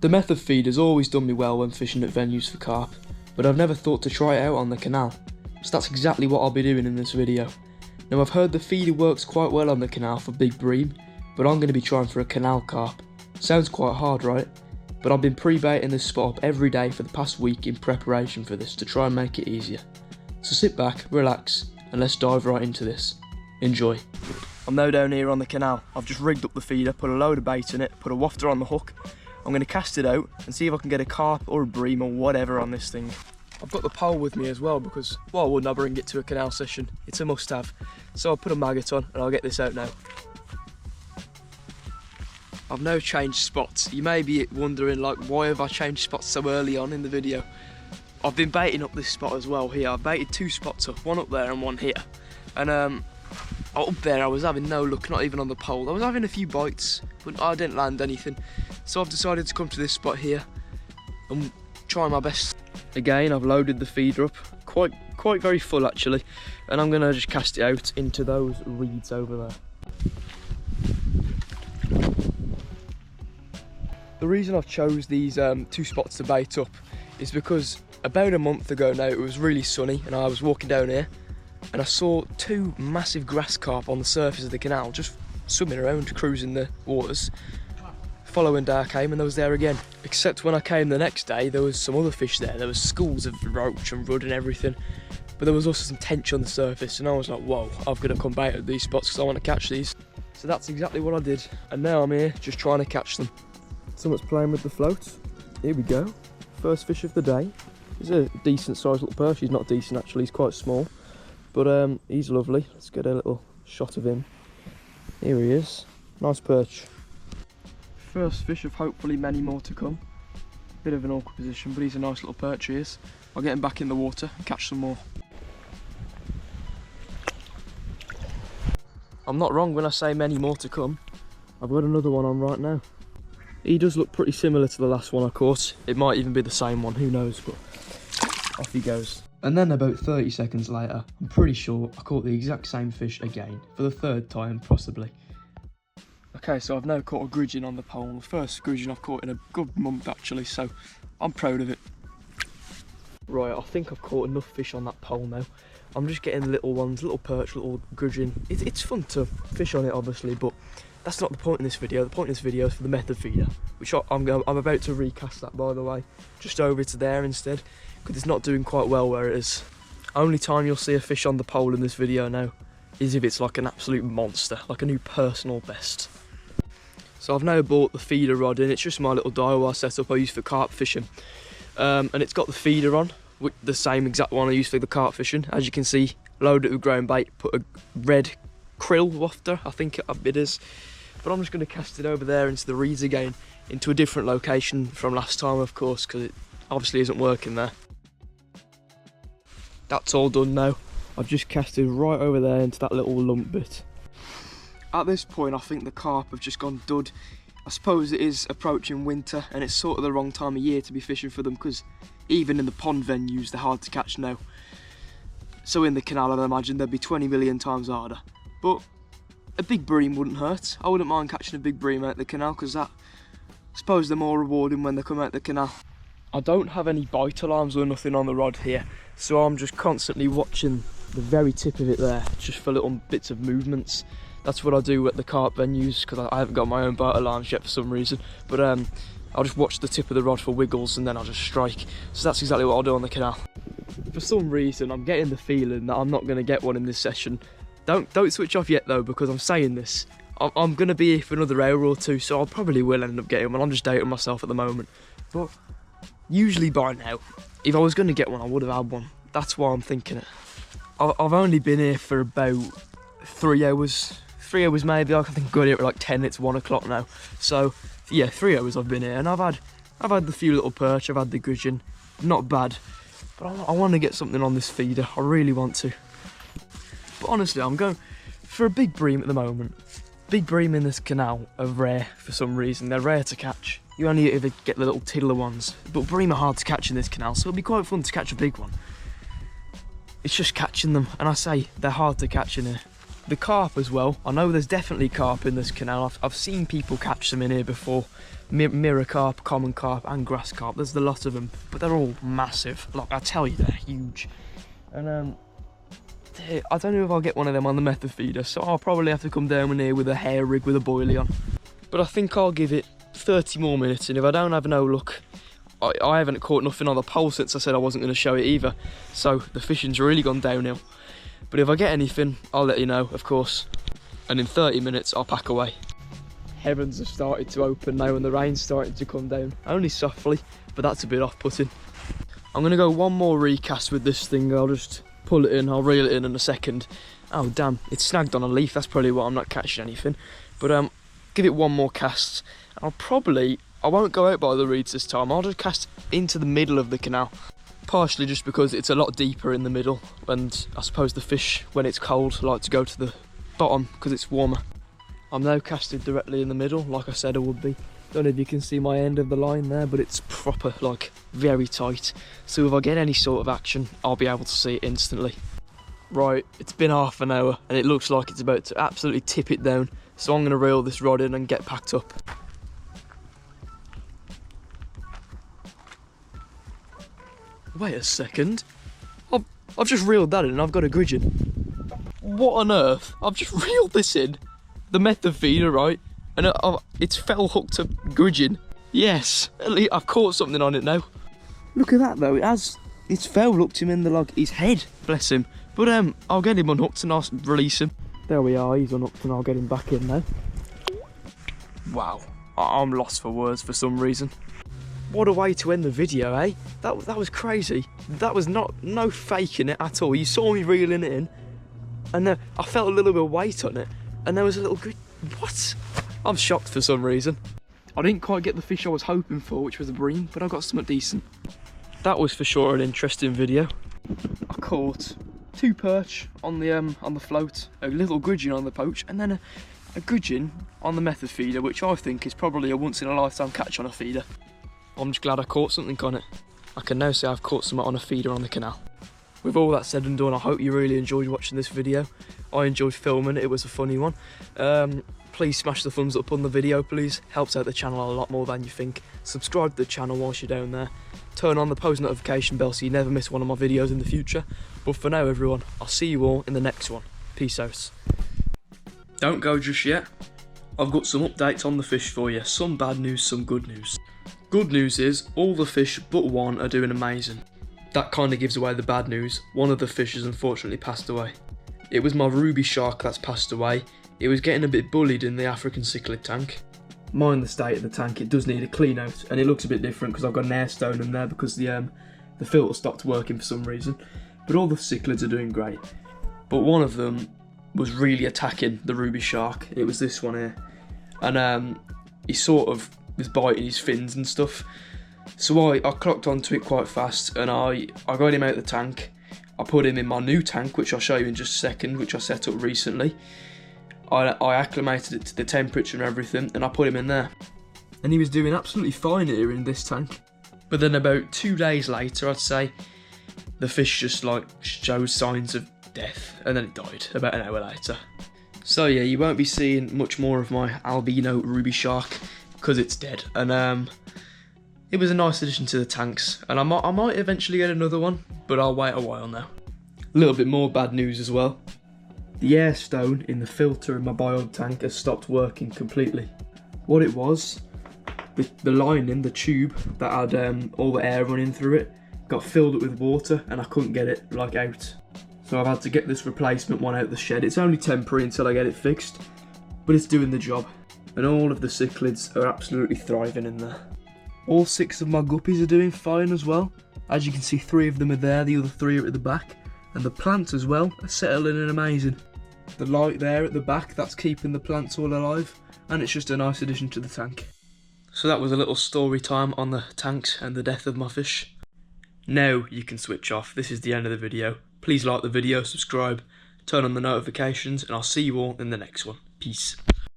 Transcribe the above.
The method feed has always done me well when fishing at venues for carp, but I've never thought to try it out on the canal, so that's exactly what I'll be doing in this video. Now I've heard the feeder works quite well on the canal for big bream, but I'm going to be trying for a canal carp. Sounds quite hard, right? But I've been pre-baiting this spot up every day for the past week in preparation for this to try and make it easier. So sit back, relax, and let's dive right into this. Enjoy. I'm now down here on the canal. I've just rigged up the feeder, put a load of bait in it, put a wafter on the hook. I'm going to cast it out and see if I can get a carp or a bream or whatever on this thing. I've got the pole with me as well because why wouldn't I bring it to a canal session? It's a must-have. So I'll put a maggot on and I'll get this out now. I've now changed spots. You may be wondering, like, why have I changed spots so early on in the video? I've been baiting up this spot as well here. I've baited two spots up, one up there and one here. And up there I was having no luck, not even on the pole. I was having a few bites, but I didn't land anything. So I've decided to come to this spot here and try my best. Again, I've loaded the feeder up, quite very full actually, and I'm gonna just cast it out into those reeds over there. The reason I've chose these two spots to bait up is because about a month ago now it was really sunny and I was walking down here and I saw two massive grass carp on the surface of the canal just swimming around, cruising the waters. Following day I came and they was there again. Except when I came the next day there was some other fish there. There was schools of roach and rudd and everything, but there was also some tench on the surface and I was like, whoa, I've got to come bait at these spots because I want to catch these. So that's exactly what I did, and now I'm here just trying to catch them. Someone's playing with the float. Here we go. First fish of the day. He's a decent sized little perch. He's not decent actually, he's quite small, but he's lovely. Let's get a little shot of him. Here he is. Nice perch. First fish of hopefully many more to come. Bit of an awkward position, but he's a nice little perch he is. I'll get him back in the water and catch some more. I'm not wrong when I say many more to come. I've got another one on right now. He does look pretty similar to the last one I caught. It might even be the same one, who knows, but off he goes. And then about 30 seconds later, I'm pretty sure I caught the exact same fish again, for the third time possibly. Okay, so I've now caught a gudgeon on the pole, the first gudgeon I've caught in a good month actually, so I'm proud of it. Right, I think I've caught enough fish on that pole now. I'm just getting the little ones, little perch, little gudgeon. It's fun to fish on it obviously, but that's not the point in this video. The point in this video is for the method feeder, which I'm about to recast that, by the way, just over to there instead, because it's not doing quite well where it is. Only time you'll see a fish on the pole in this video now is if it's like an absolute monster, like a new personal best. So I've now bought the feeder rod in. It's just my little dial wire setup I use for carp fishing, and it's got the feeder on, the same exact one I use for the carp fishing. As you can see, loaded it with ground bait, put a red krill wafter, I think it is. But I'm just going to cast it over there into the reeds again, into a different location from last time of course, because it obviously isn't working there. That's all done now. I've just casted right over there into that little lump bit. At this point I think the carp have just gone dud. I suppose it is approaching winter and it's sort of the wrong time of year to be fishing for them, because even in the pond venues they're hard to catch now. So in the canal I'd imagine they'd be 20 million times harder. But a big bream wouldn't hurt. I wouldn't mind catching a big bream out the canal, because I suppose they're more rewarding when they come out the canal. I don't have any bite alarms or nothing on the rod here, so I'm just constantly watching the very tip of it there, just for little bits of movements. That's what I do at the carp venues, because I haven't got my own bite alarms yet for some reason, but I'll just watch the tip of the rod for wiggles and then I'll just strike. So that's exactly what I'll do on the canal. For some reason I'm getting the feeling that I'm not going to get one in this session. Don't switch off yet though, because I'm saying this. I'm going to be here for another hour or two, so I probably will end up getting one. I'm just doubting myself at the moment. But usually by now, if I was going to get one, I would have had one. That's why I'm thinking it. I've only been here for about 3 hours. 3 hours maybe. I think I got here at like 10, it's 1 o'clock now. So yeah, 3 hours I've been here, and I've had the few little perch, I've had the gudgeon. Not bad. But I want to get something on this feeder. I really want to. But honestly, I'm going for a big bream at the moment. Big bream in this canal are rare for some reason. They're rare to catch. You only ever get the little tiddler ones. But bream are hard to catch in this canal, so it'll be quite fun to catch a big one. It's just catching them, and I say they're hard to catch in here. The carp as well. I know there's definitely carp in this canal. I've seen people catch them in here before, mirror carp, common carp and grass carp. There's a lot of them, but they're all massive. Like, I tell you, they're huge. And I don't know if I'll get one of them on the method feeder, so I'll probably have to come down in here with a hair rig with a boilie on. But I think I'll give it 30 more minutes, and if I don't have no luck, I haven't caught nothing on the pole since I said I wasn't going to show it either, so the fishing's really gone downhill. But if I get anything, I'll let you know, of course, and in 30 minutes I'll pack away. Heavens have started to open now and the rain's starting to come down, only softly, but that's a bit off-putting. I'm going to go one more recast with this thing. I'll just pull it in, I'll reel it in a second. Oh damn, it's snagged on a leaf, that's probably why I'm not catching anything. But give it one more cast. I won't go out by the reeds this time, I'll just cast into the middle of the canal. Partially just because it's a lot deeper in the middle, and I suppose the fish, when it's cold, like to go to the bottom because it's warmer. I'm now casted directly in the middle, like I said I would be. Don't know if you can see my end of the line there, but it's proper, like, very tight. So if I get any sort of action, I'll be able to see it instantly. Right, it's been half an hour, and it looks like it's about to absolutely tip it down. So I'm going to reel this rod in and get packed up. Wait a second. I've just reeled that in and I've got a gudgeon. What on earth? I've just reeled this in. The method feeder, right? And it's fell hooked to gudgeon. Yes, at least I've caught something on it now. Look at that though, it's fell hooked him in the his head, bless him. But I'll get him unhooked and I'll release him. There we are, he's unhooked and I'll get him back in now. Wow, I'm lost for words for some reason. What a way to end the video, eh? That was crazy. That was no faking it at all. You saw me reeling it in, and I felt a little bit of weight on it, and there was a little good. What? I'm shocked for some reason. I didn't quite get the fish I was hoping for, which was a bream, but I got something decent. That was for sure an interesting video. I caught 2 perch on the float, a little gudgeon on the poach, and then a gudgeon on the method feeder, which I think is probably a once in a lifetime catch on a feeder. I'm just glad I caught something on it. I can now say I've caught something on a feeder on the canal. With all that said and done, I hope you really enjoyed watching this video. I enjoyed filming it, it was a funny one. Please smash the thumbs up on the video, please. Helps out the channel a lot more than you think. Subscribe to the channel whilst you're down there. Turn on the post notification bell so you never miss one of my videos in the future. But for now everyone, I'll see you all in the next one. Peace out. Don't go just yet. I've got some updates on the fish for you. Some bad news, some good news. Good news is, all the fish but one are doing amazing. That kind of gives away the bad news. One of the fish has unfortunately passed away. It was my ruby shark that's passed away. It was getting a bit bullied in the African cichlid tank. Mind the state of the tank, it does need a clean out, and it looks a bit different because I've got an air stone in there because the filter stopped working for some reason. But all the cichlids are doing great. But one of them was really attacking the ruby shark. It was this one here. And he sort of was biting his fins and stuff. So I clocked onto it quite fast, and I got him out of the tank. I put him in my new tank, which I'll show you in just a second, which I set up recently. I acclimated it to the temperature and everything, and I put him in there. And he was doing absolutely fine here in this tank. But then about 2 days later, I'd say, the fish just like showed signs of death, and then it died about an hour later. So yeah, you won't be seeing much more of my albino ruby shark because it's dead. And it was a nice addition to the tanks, and I might eventually get another one, but I'll wait a while now. A little bit more bad news as well. The air stone in the filter in my biome tank has stopped working completely. What it was, the lining, the tube that had all the air running through it, got filled up with water and I couldn't get it out. So I've had to get this replacement one out the shed. It's only temporary until I get it fixed, but it's doing the job. And all of the cichlids are absolutely thriving in there. All 6 of my guppies are doing fine as well. As you can see, 3 of them are there, the other 3 are at the back. And the plants as well are settling in amazing. The light there at the back, that's keeping the plants all alive, and it's just a nice addition to the tank. So that was a little story time on the tanks and the death of my fish. Now you can switch off. This is the end of the video. Please like the video, subscribe, turn on the notifications, and I'll see you all in the next one. Peace.